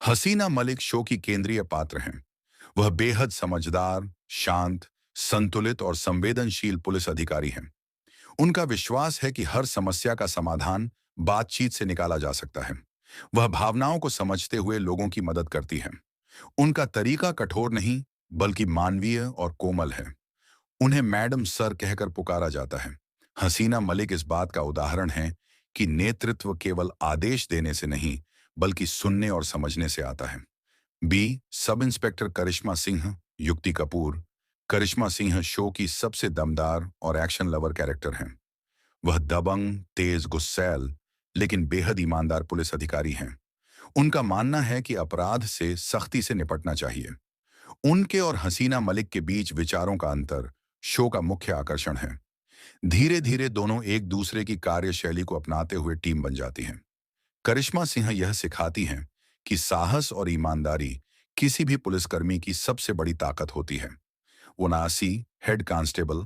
हसीना Malik show की केंद्रीय पात्र हैं। वह बेहद समझदार, शांत, संतुलित और संवेदनशील पुलिस अधिकारी हैं। उनका विश्वास है कि हर समस्या का समाधान बातचीत से निकाला जा सकता है। वह भावनाओं को समझते हुए लोगों की मदद करती हैं। उनका तरीका कठोर नहीं, बल्कि मानवीय और कोमल है। उन्हें मैडम सर कहकर पुकारा जाता है। हसीना मलिक इस बात का उदाहरण है कि नेतृत्व केवल आदेश देने से नहीं, बल्कि सुनने और समझने से आता है। बी सब इंस्पेक्टर करिश्मा सिंह, युक्ति कपूर। करिश्मा सिंह शो की सबसे दमदार और एक्शन लवर कैरेक्टर हैं। वह दबंग, तेज, गुस्सैल, लेकिन बेहद ईमानदार पुलिस अधिकारी हैं। उनका मानना है कि अपराध से सख्ती से निपटना चाहिए। उनके और हसीना मलिक के बीच विचारों का अंतर शो का मुख्य आकर्षण है। धीरे धीरे दोनों एक दूसरे की कार्यशैली को अपनाते हुए टीम बन जाती हैं। करिश्मा सिंह यह सिखाती हैं कि साहस और ईमानदारी किसी भी पुलिसकर्मी की सबसे बड़ी ताकत होती है। उनासी हेड कांस्टेबल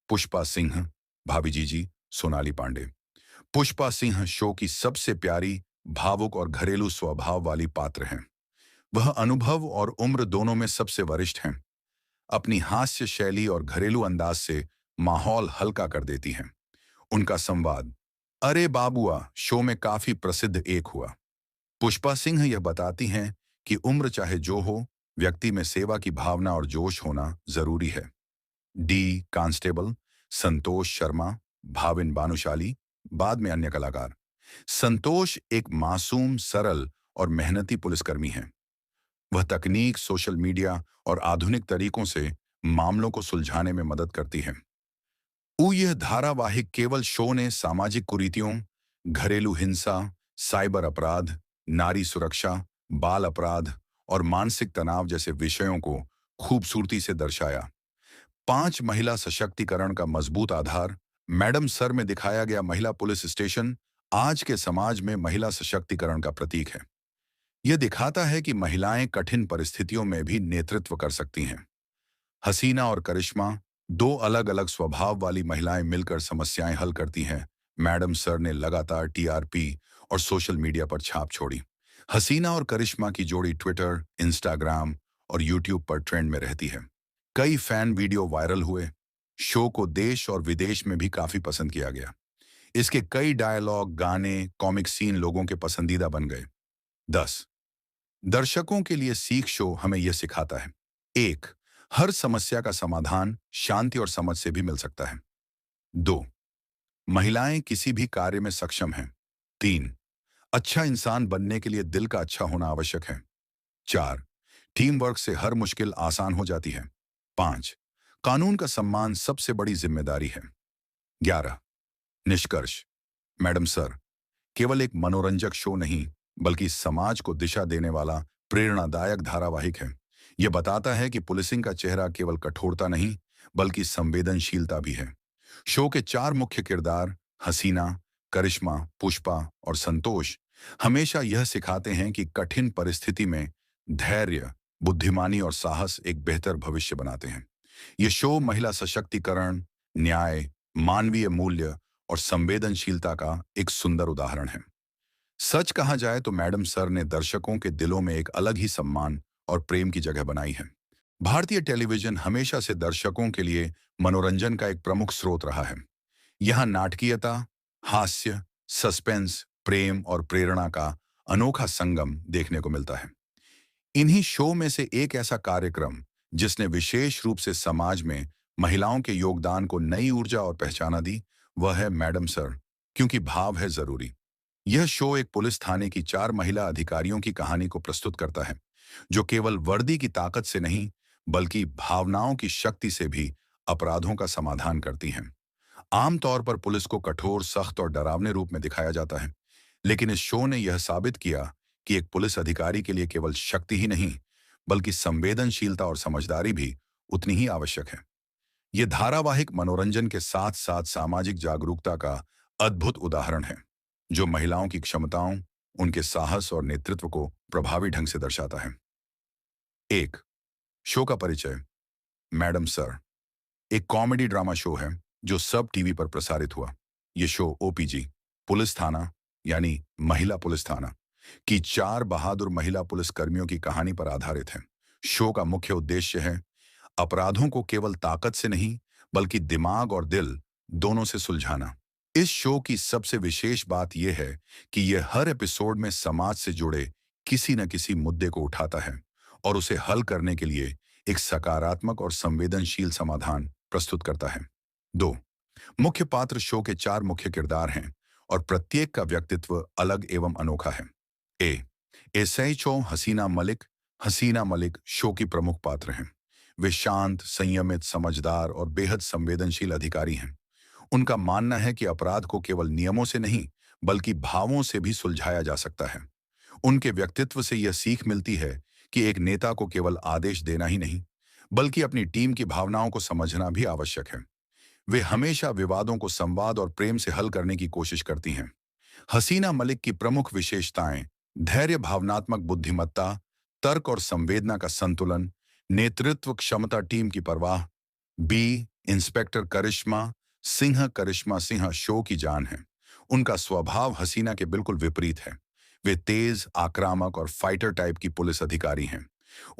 पुष्पा सिंह, भाभी जी सोनाली पांडे। पुष्पा सिंह शो की सबसे प्यारी, भावुक और घरेलू स्वभाव वाली पात्र हैं। वह अनुभव और उम्र दोनों में सबसे वरिष्ठ हैं। अपनी हास्य शैली और घरेलू अंदाज से माहौल हल्का कर देती हैं। उनका संवाद अरे बाबुआ शो में काफी प्रसिद्ध एक हुआ। पुष्पा सिंह यह बताती हैं कि उम्र चाहे जो हो, व्यक्ति में सेवा की भावना और जोश होना जरूरी है। डी कांस्टेबल संतोष शर्मा, भाविन बानुशाली, बाद में अन्य कलाकार। संतोष एक मासूम, सरल और मेहनती पुलिसकर्मी हैं। वह तकनीक, सोशल मीडिया और आधुनिक तरीकों से मामलों को सुलझाने में मदद करती है। यह धारावाहिक केवल शो ने सामाजिक कुरीतियों, घरेलू हिंसा, साइबर अपराध, नारी सुरक्षा, बाल अपराध और मानसिक तनाव जैसे विषयों को खूबसूरती से दर्शाया। 5 महिला सशक्तिकरण का मजबूत आधार। मैडम सर में दिखाया गया महिला पुलिस स्टेशन आज के समाज में महिला सशक्तिकरण का प्रतीक है। यह दिखाता है कि महिलाएं कठिन परिस्थितियों में भी नेतृत्व कर सकती हैं। हसीना और करिश्मा, 2 अलग-अलग स्वभाव वाली महिलाएं मिलकर समस्याएं हल करती हैं। मैडम सर ने लगातार टीआरपी और सोशल मीडिया पर छाप छोड़ी। हसीना और करिश्मा की जोड़ी ट्विटर, इंस्टाग्राम और यूट्यूब पर ट्रेंड में रहती है। कई फैन वीडियो वायरल हुए। शो को देश और विदेश में भी काफी पसंद किया गया। इसके कई डायलॉग, गाने, कॉमिक सीन लोगों के पसंदीदा बन गए। 10 दर्शकों के लिए सीख शो हमें यह सिखाता है। 1 हर समस्या का समाधान शांति और समझ से भी मिल सकता है। 2 महिलाएं किसी भी कार्य में सक्षम हैं। 3 अच्छा इंसान बनने के लिए दिल का अच्छा होना आवश्यक है। 4 टीम वर्क से हर मुश्किल आसान हो जाती है। 5 कानून का सम्मान सबसे बड़ी जिम्मेदारी है। 11 निष्कर्ष। मैडम सर केवल एक मनोरंजक शो नहीं, बल्कि समाज को दिशा देने वाला प्रेरणादायक धारावाहिक है। यह बताता है कि पुलिसिंग का चेहरा केवल कठोरता नहीं, बल्कि संवेदनशीलता भी है। शो के 4 मुख्य किरदार हसीना, करिश्मा, पुष्पा और संतोष हमेशा यह सिखाते हैं कि कठिन परिस्थिति में धैर्य, बुद्धिमानी और साहस एक बेहतर भविष्य बनाते हैं। ये शो महिला सशक्तिकरण, न्याय, मानवीय मूल्य और संवेदनशीलता का एक सुंदर उदाहरण है। सच कहा जाए तो मैडम सर ने दर्शकों के दिलों में एक अलग ही सम्मान और प्रेम की जगह बनाई है। भारतीय टेलीविजन हमेशा से दर्शकों के लिए मनोरंजन का एक प्रमुख स्रोत रहा है। यहाँ नाटकीयता, हास्य, सस्पेंस, प्रेम और प्रेरणा का अनोखा संगम देखने को मिलता है। इन्हीं शो में से एक ऐसा कार्यक्रम जिसने विशेष रूप से समाज में महिलाओं के योगदान को नई ऊर्जा और पहचाना दी, वह है मैडम सर, क्योंकि भाव है जरूरी। यह शो एक पुलिस थाने की 4 महिला अधिकारियों की कहानी को प्रस्तुत करता है, जो केवल वर्दी की ताकत से नहीं, बल्कि भावनाओं की शक्ति से भी अपराधों का समाधान करती हैं। आमतौर पर पुलिस को कठोर, सख्त और डरावने रूप में दिखाया जाता है, लेकिन इस शो ने यह साबित किया कि एक पुलिस अधिकारी के लिए केवल शक्ति ही नहीं, बल्कि संवेदनशीलता और समझदारी भी उतनी ही आवश्यक है। यह धारावाहिक मनोरंजन के साथ साथ सामाजिक जागरूकता का अद्भुत उदाहरण है, जो महिलाओं की क्षमताओं, उनके साहस और नेतृत्व को प्रभावी ढंग से दर्शाता है। 1 शो का परिचय। मैडम सर एक कॉमेडी ड्रामा शो है जो सब टीवी पर प्रसारित हुआ। यह शो ओपीजी पुलिस थाना, यानी महिला पुलिस थाना, कि चार बहादुर महिला पुलिसकर्मियों की कहानी पर आधारित है। शो का मुख्य उद्देश्य है अपराधों को केवल ताकत से नहीं, बल्कि दिमाग और दिल दोनों से सुलझाना। इस शो की सबसे विशेष बात यह है कि यह हर एपिसोड में समाज से जुड़े किसी न किसी मुद्दे को उठाता है और उसे हल करने के लिए एक सकारात्मक और संवेदनशील समाधान प्रस्तुत करता है। 2 मुख्य पात्र शो के चार मुख्य किरदार हैं और प्रत्येक का व्यक्तित्व अलग एवं अनोखा है। ए एसएचओ हसीना मलिक शो की प्रमुख पात्र हैं। वे शांत, संयमित, समझदार और बेहद संवेदनशील अधिकारी हैं। उनका मानना है कि अपराध को केवल नियमों से नहीं, बल्कि भावों से भी सुलझाया जा सकता है। उनके व्यक्तित्व से यह सीख मिलती है कि एक नेता को केवल आदेश देना ही नहीं, बल्कि अपनी टीम की भावनाओं को समझना भी आवश्यक है। वे हमेशा विवादों को संवाद और प्रेम से हल करने की कोशिश करती हैं। हसीना मलिक की प्रमुख विशेषताएं धैर्य, भावनात्मक बुद्धिमत्ता, तर्क और संवेदना का संतुलन, नेतृत्व क्षमता, टीम की परवाह। बी इंस्पेक्टर करिश्मा सिंह शो की जान है। उनका स्वभाव हसीना के बिल्कुल विपरीत है। वे तेज, आक्रामक और फाइटर टाइप की पुलिस अधिकारी हैं।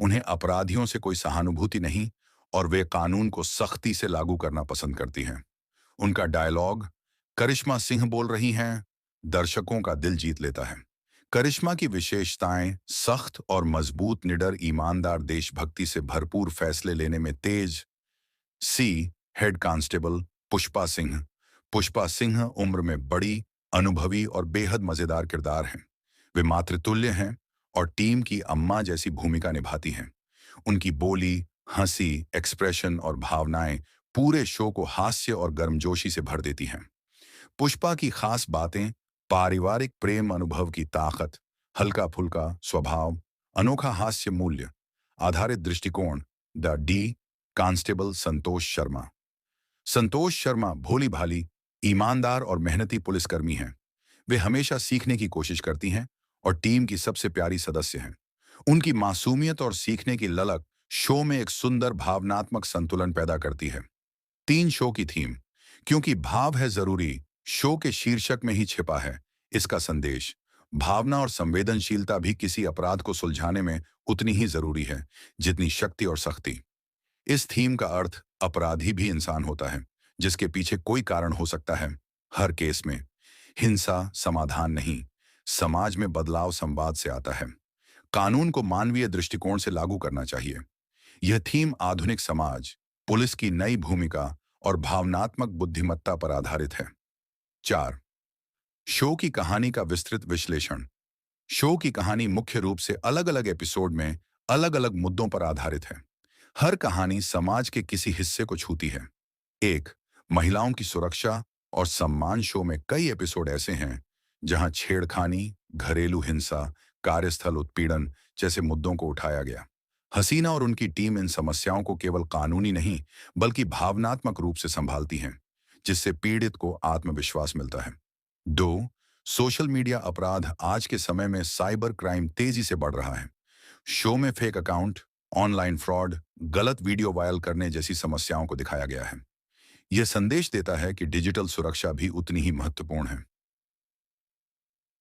उन्हें अपराधियों से कोई सहानुभूति नहीं और वे कानून को सख्ती से लागू करना पसंद करती हैं। उनका डायलॉग करिश्मा सिंह बोल रही हैं, दर्शकों का दिल जीत लेता है। करिश्मा की विशेषताएं सख्त और मजबूत, निडर, ईमानदार, देशभक्ति से भरपूर, फैसले लेने में तेज। सी हेड कांस्टेबल पुष्पा सिंह उम्र में बड़ी, अनुभवी और बेहद मजेदार किरदार हैं। वे मातृतुल्य हैं और टीम की अम्मा जैसी भूमिका निभाती हैं। उनकी बोली, हंसी, एक्सप्रेशन और भावनाएं पूरे शो को हास्य और गर्मजोशी से भर देती हैं। पुष्पा की खास बातें पारिवारिक प्रेम, अनुभव की ताकत, हल्का फुल्का स्वभाव, अनोखा हास्य मूल्य आधारित दृष्टिकोण। The D constable Santosh Sharma भोली भाली, ईमानदार और मेहनती पुलिसकर्मी हैं। वे हमेशा सीखने की कोशिश करती हैं और टीम की सबसे प्यारी सदस्य हैं। उनकी मासूमियत और सीखने की ललक शो में एक सुंदर भावनात्मक संतुलन पैदा करती है। 3 शो की थीम, क्योंकि भाव है जरूरी, शो के शीर्षक में ही छिपा है इसका संदेश। भावना और संवेदनशीलता भी किसी अपराध को सुलझाने में उतनी ही जरूरी है जितनी शक्ति और सख्ती। इस थीम का अर्थ अपराधी भी इंसान होता है, जिसके पीछे कोई कारण हो सकता है। हर केस में हिंसा समाधान नहीं, समाज में बदलाव संवाद से आता है। कानून को मानवीय दृष्टिकोण से लागू करना चाहिए। यह थीम आधुनिक समाज, पुलिस की नई भूमिका और भावनात्मक बुद्धिमत्ता पर आधारित है। 4 शो की कहानी का विस्तृत विश्लेषण। शो की कहानी मुख्य रूप से अलग अलग एपिसोड में अलग अलग मुद्दों पर आधारित है। हर कहानी समाज के किसी हिस्से को छूती है। 1 महिलाओं की सुरक्षा और सम्मान। शो में कई एपिसोड ऐसे हैं जहां छेड़खानी, घरेलू हिंसा, कार्यस्थल उत्पीड़न जैसे मुद्दों को उठाया गया। हसीना और उनकी टीम इन समस्याओं को केवल कानूनी नहीं, बल्कि भावनात्मक रूप से संभालती हैं, जिससे पीड़ित को आत्मविश्वास मिलता है। 2 सोशल मीडिया अपराध। आज के समय में साइबर क्राइम तेजी से बढ़ रहा है। शो में फेक अकाउंट, ऑनलाइन फ्रॉड, गलत वीडियो वायरल करने जैसी समस्याओं को दिखाया गया है। यह संदेश देता है कि डिजिटल सुरक्षा भी उतनी ही महत्वपूर्ण है।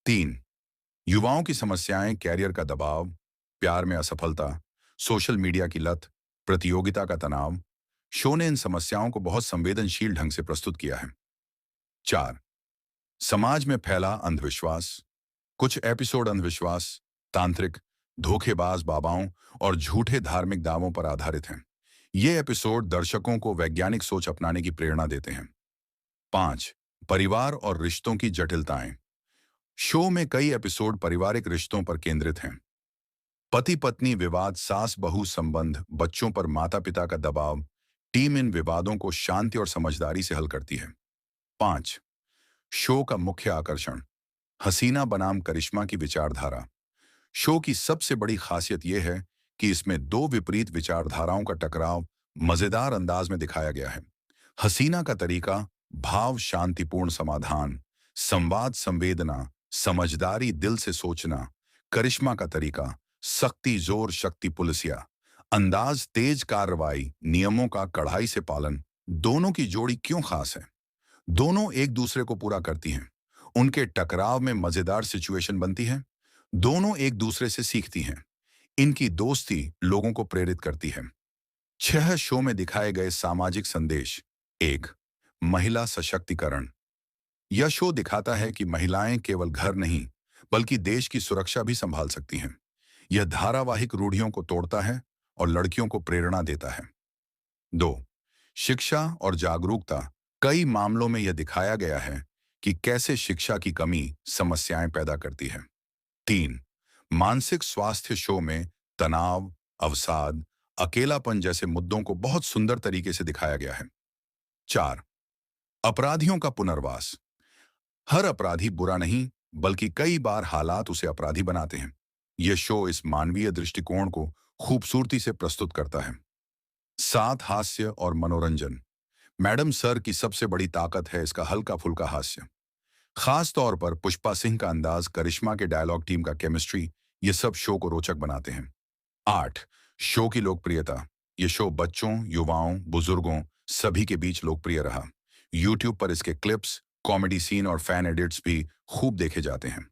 3 युवाओं की समस्याएं, कैरियर का दबाव, प्यार में असफलता, सोशल मीडिया की लत, प्रतियोगिता का तनाव। शो ने इन समस्याओं को बहुत संवेदनशील ढंग से प्रस्तुत किया है। 4 समाज में फैला अंधविश्वास। कुछ एपिसोड अंधविश्वास, तांत्रिक, धोखेबाज बाबाओं और झूठे धार्मिक दावों पर आधारित हैं। ये एपिसोड दर्शकों को वैज्ञानिक सोच अपनाने की प्रेरणा देते हैं। 5 परिवार और रिश्तों की जटिलताएं। शो में कई एपिसोड पारिवारिक रिश्तों पर केंद्रित हैं। पति पत्नी विवाद, सास बहू संबंध, बच्चों पर माता पिता का दबाव। टीम इन विवादों को शांति और समझदारी से हल करती है। 5 शो का मुख्य आकर्षण हसीना बनाम करिश्मा की विचारधारा। शो की सबसे बड़ी खासियत यह है कि इसमें 2 विपरीत विचारधाराओं का टकराव मजेदार अंदाज में दिखाया गया है। हसीना का तरीका भाव, शांतिपूर्ण समाधान, संवाद, संवेदना, समझदारी, दिल से सोचना। करिश्मा का तरीका सख्ती, जोर, शक्ति, पुलिसिया अंदाज, तेज कार्रवाई, नियमों का कड़ाई से पालन। दोनों की जोड़ी क्यों खास है? दोनों एक दूसरे को पूरा करती हैं। उनके टकराव में मजेदार सिचुएशन बनती है। दोनों एक दूसरे से सीखती हैं। इनकी दोस्ती लोगों को प्रेरित करती है। 6 शो में दिखाए गए सामाजिक संदेश। 1, महिला सशक्तिकरण। यह शो दिखाता है कि महिलाएं केवल घर नहीं, बल्कि देश की सुरक्षा भी संभाल सकती हैं। यह धारावाहिक रूढ़ियों को तोड़ता है और लड़कियों को प्रेरणा देता है। 2, शिक्षा और जागरूकता। कई मामलों में यह दिखाया गया है कि कैसे शिक्षा की कमी समस्याएं पैदा करती है। 3, मानसिक स्वास्थ्य शो में तनाव, अवसाद, अकेलापन जैसे मुद्दों को बहुत सुंदर तरीके से दिखाया गया है। 4, अपराधियों का पुनर्वास। हर अपराधी बुरा नहीं, बल्कि कई बार हालात उसे अपराधी बनाते हैं। यह शो इस मानवीय दृष्टिकोण को खूबसूरती से प्रस्तुत करता है। 7, हास्य और मनोरंजन। मैडम सर की सबसे बड़ी ताकत है इसका हल्का फुल्का हास्य। खास तौर पर पुष्पा सिंह का अंदाज, करिश्मा के डायलॉग, टीम का केमिस्ट्री, ये सब शो को रोचक बनाते हैं। 8, शो की लोकप्रियता। ये शो बच्चों, युवाओं, बुजुर्गों सभी के बीच लोकप्रिय रहा। यूट्यूब पर इसके क्लिप्स, कॉमेडी सीन और फैन एडिट्स भी खूब देखे जाते हैं।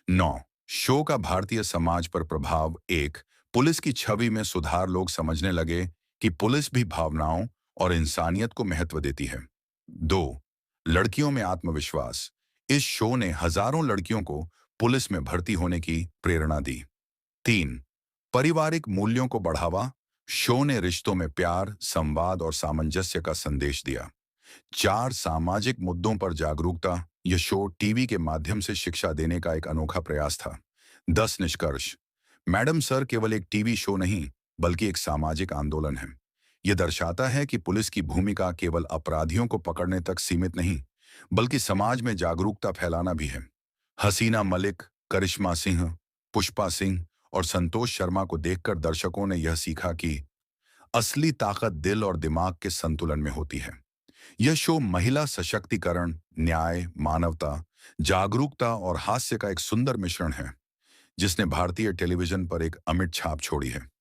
9, शो का भारतीय समाज पर प्रभाव। 1, पुलिस की छवि में सुधार। लोग समझने लगे कि पुलिस भी भावनाओं और इंसानियत को महत्व देती है। 2, लड़कियों में आत्मविश्वास। इस शो ने हजारों लड़कियों को पुलिस में भर्ती होने की प्रेरणा दी। 3, पारिवारिक मूल्यों को बढ़ावा। शो ने रिश्तों में प्यार, संवाद और सामंजस्य का संदेश दिया। 4, सामाजिक मुद्दों पर जागरूकता। यह शो टीवी के माध्यम से शिक्षा देने का एक अनोखा प्रयास था। 10, निष्कर्ष। मैडम सर केवल एक टीवी शो नहीं, बल्कि एक सामाजिक आंदोलन है। यह दर्शाता है कि पुलिस की भूमिका केवल अपराधियों को पकड़ने तक सीमित नहीं, बल्कि समाज में जागरूकता फैलाना भी है। हसीना मलिक, करिश्मा सिंह, पुष्पा सिंह और संतोष शर्मा को देखकर दर्शकों ने यह सीखा कि असली ताकत दिल और दिमाग के संतुलन में होती है। यह शो महिला सशक्तिकरण, न्याय, मानवता, जागरूकता और हास्य का एक सुंदर मिश्रण है, जिसने भारतीय टेलीविजन पर एक अमिट छाप छोड़ी है।